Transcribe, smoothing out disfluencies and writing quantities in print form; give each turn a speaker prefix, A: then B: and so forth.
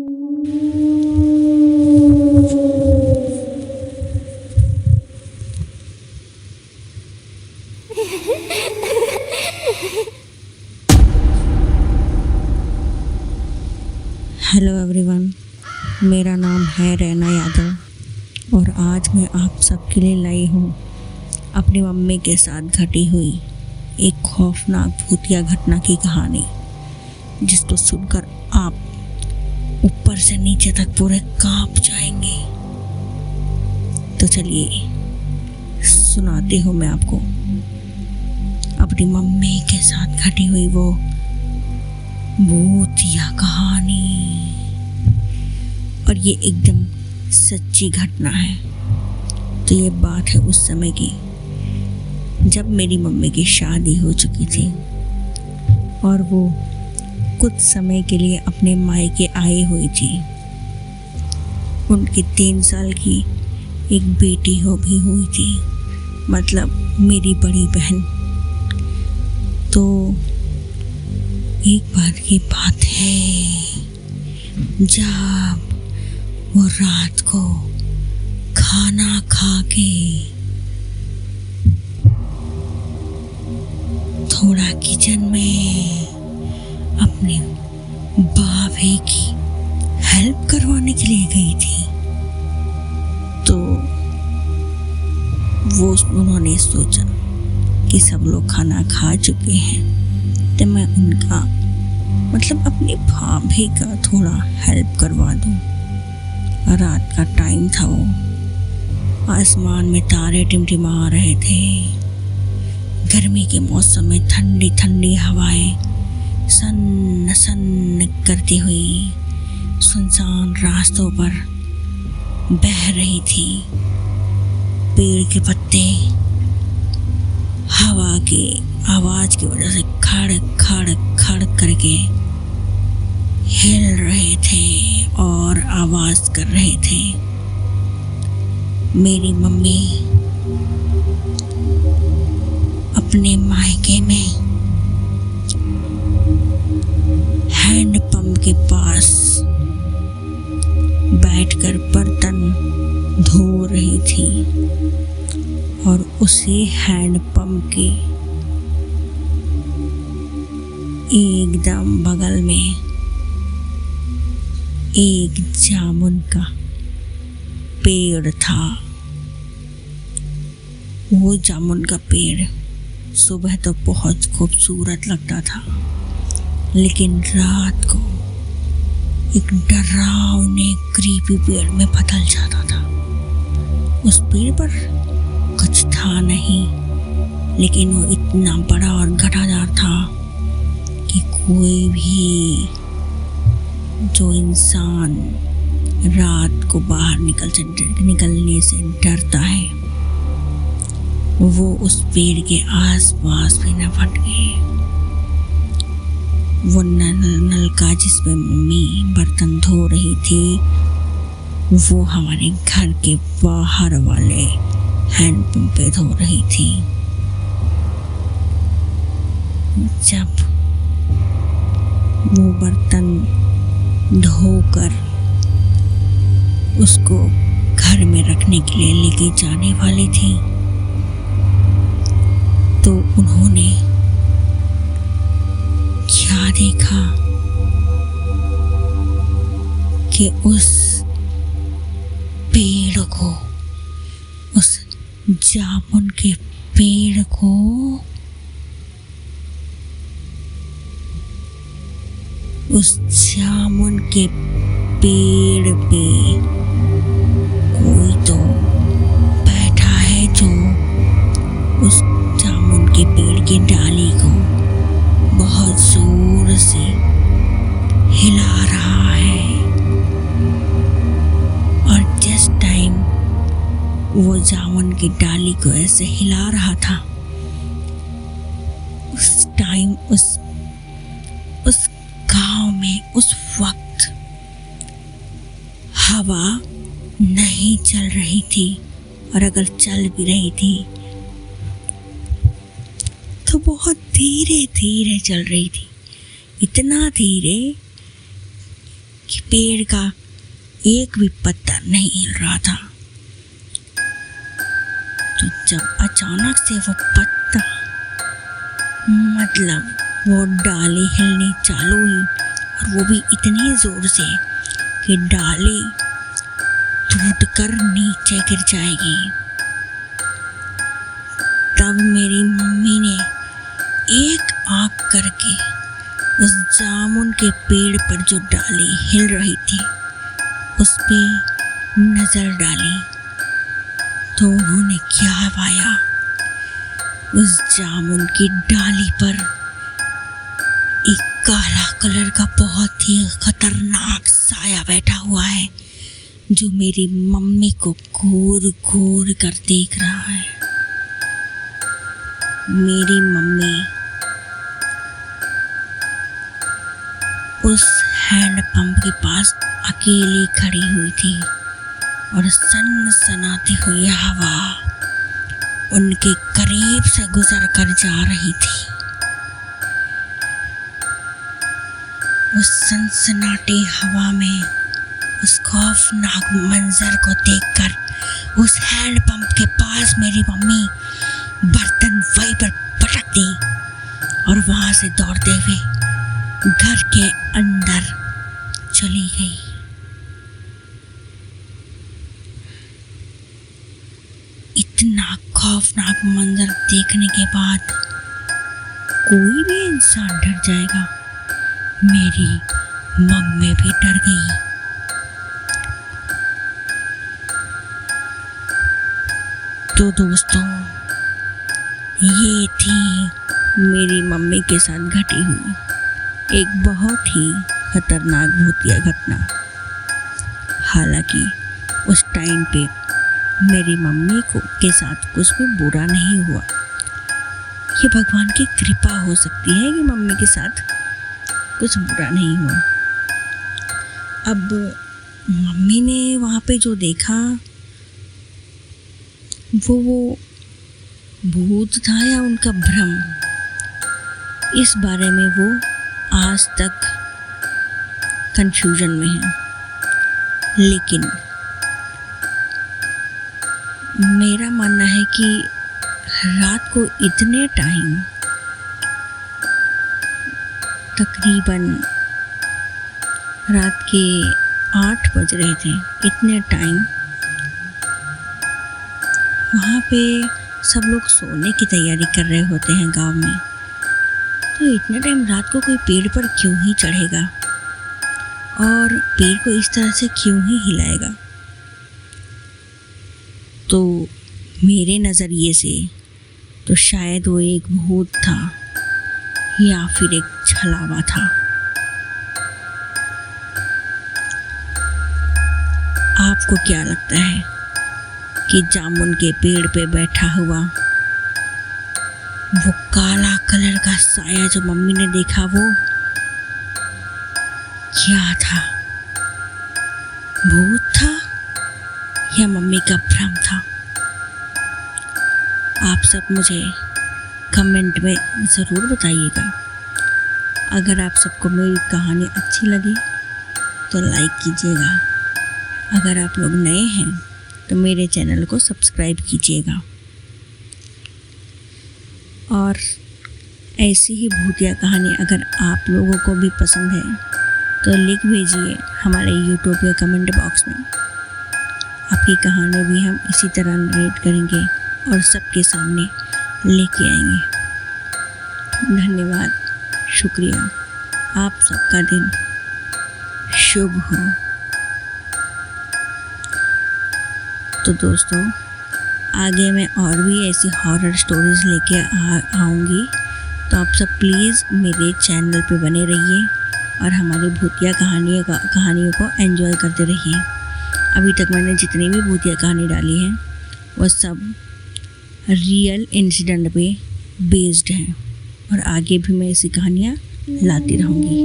A: Hello everyone, मेरा नाम है रैना यादव और आज मैं आप सबके लिए लाई हूँ अपनी मम्मी के साथ घटी हुई एक खौफनाक भूतिया घटना की कहानी, जिसको सुनकर आप ऊपर से नीचे तक पूरे कांप जाएंगे। तो चलिए सुनाती हूँ मैं आपको अपनी मम्मी के साथ घटी हुई वो भूतिया कहानी। और ये एकदम सच्ची घटना है। तो ये बात है उस समय की जब मेरी मम्मी की शादी हो चुकी थी और वो कुछ समय के लिए अपने मायके आई हुई थी। उनकी 3 साल की एक बेटी भी हुई थी, मतलब मेरी बड़ी बहन। तो एक बार की बात है जब वो रात को खाना खा के थोड़ा किचन में अपने भाभी की हेल्प करवाने के लिए गई थी। तो उन्होंने सोचा कि सब लोग खाना खा चुके हैं तो मैं उनका मतलब अपनी भाभी का थोड़ा हेल्प करवा दूं। रात का टाइम था, वो आसमान में तारे टिमटिमा रहे थे। गर्मी के मौसम में ठंडी ठंडी हवाएं सन्न सन्न करती हुई सुनसान रास्तों पर बह रही थी। पेड़ के पत्ते हवा की आवाज की वजह से खड़ खड़ खड़ करके हिल रहे थे और आवाज कर रहे थे। मेरी मम्मी अपने मायके में हैंडपंप के पास बैठकर बर्तन धो रही थी और उसी हैंडपंप के एकदम बगल में एक जामुन का पेड़ था। वो जामुन का पेड़ सुबह तो बहुत खूबसूरत लगता था, लेकिन रात को एक डरावने क्रीपी पेड़ में बदल जाता था। उस पेड़ पर कुछ था नहीं, लेकिन वो इतना बड़ा और घटादार था कि कोई भी जो इंसान रात को बाहर निकलने से डरता है वो उस पेड़ के आसपास भी न फटके। वो नलका जिसमें मम्मी बर्तन धो रही थी वो हमारे घर के बाहर वाले हैंडपंप पे धो रही थी। जब वो बर्तन धोकर उसको घर में रखने के लिए लेके जाने वाली थी तो उन्होंने क्या देखा कि उस पेड़ को, उस जामुन के पेड़ को उस जामुन के पेड़ पे कोई तो बैठा है जो उस जामुन के पेड़ की डाली को बहुत जोर से हिला रहा है। और जिस टाइम वो जामुन की डाली को ऐसे हिला रहा था उस टाइम उस गांव में उस वक्त हवा नहीं चल रही थी, और अगर चल भी रही थी तो बहुत धीरे धीरे चल रही थी। इतना धीरे कि पेड़ का एक भी पत्ता नहीं हिल रहा था। तो जब अचानक से वो पत्ता, मतलब वो डाली हिलनी चालू हुई, और वो भी इतनी जोर से कि डाली टूटकर नीचे गिर जाएगी। तब मेरी मम्मी ने एक आंख करके उस जामुन के पेड़ पर जो डाली हिल रही थी उस पे नजर डाली, तो उन्होंने क्या पाया, उस जामुन की डाली पर एक काला कलर का बहुत ही खतरनाक साया बैठा हुआ है, जो मेरी मम्मी को घूर घूर कर देख रहा है। मेरी मम्मी उस हैंडपंप के पास अकेली खड़ी हुई थी और सनसनाती हुई हवा उनके करीब से गुजर कर जा रही थी। उस सनसनाटी हवा में उस खौफनाक मंजर को देखकर उस हैंडपंप के पास मेरी मम्मी बर्तन वहीं पर पटक दी और वहां से दौड़ते हुए घर के अंदर चली गई। इतना खौफनाक मंजर देखने के बाद कोई भी इंसान डर जाएगा। मेरी मम्मी भी डर गई। तो दोस्तों, ये थी मेरी मम्मी के साथ घटी हुई एक बहुत ही खतरनाक भूतिया घटना। हालांकि उस टाइम पे मेरी मम्मी को के साथ कुछ भी बुरा नहीं हुआ। ये भगवान की कृपा हो सकती है कि मम्मी के साथ कुछ बुरा नहीं हुआ। अब मम्मी ने वहाँ पे जो देखा वो भूत था या उनका भ्रम, इस बारे में वो आज तक कंफ्यूजन में है। लेकिन मेरा मानना है कि रात को इतने टाइम, तकरीबन रात के 8 बज रहे थे, इतने टाइम वहाँ पे सब लोग सोने की तैयारी कर रहे होते हैं गांव में। तो इतने टाइम रात को कोई पेड़ पर क्यों ही चढ़ेगा और पेड़ को इस तरह से क्यों ही हिलाएगा? तो मेरे नज़रिए से तो शायद वो एक भूत था या फिर एक छलावा था। आपको क्या लगता है कि जामुन के पेड़ पे बैठा हुआ वो काला कलर का साया जो मम्मी ने देखा वो क्या था? भूत था या मम्मी का भ्रम था? आप सब मुझे कमेंट में ज़रूर बताइएगा। अगर आप सबको मेरी कहानी अच्छी लगी तो लाइक कीजिएगा। अगर आप लोग नए हैं तो मेरे चैनल को सब्सक्राइब कीजिएगा। और ऐसी ही भूतिया कहानी अगर आप लोगों को भी पसंद है तो लिख भेजिए हमारे यूट्यूब के कमेंट बॉक्स में। आपकी कहानी भी हम इसी तरह नरेट करेंगे और सबके सामने लेके आएंगे। धन्यवाद, शुक्रिया। आप सबका दिन शुभ हो। तो दोस्तों, आगे मैं और भी ऐसी हॉरर स्टोरीज़ लेके आऊँगी। तो आप सब प्लीज़ मेरे चैनल पे बने रहिए और हमारी भूतिया कहानियों को एंजॉय करते रहिए। अभी तक मैंने जितनी भी भूतिया कहानी डाली है वो सब रियल इंसिडेंट पे बेस्ड हैं और आगे भी मैं ऐसी कहानियाँ लाती रहूँगी।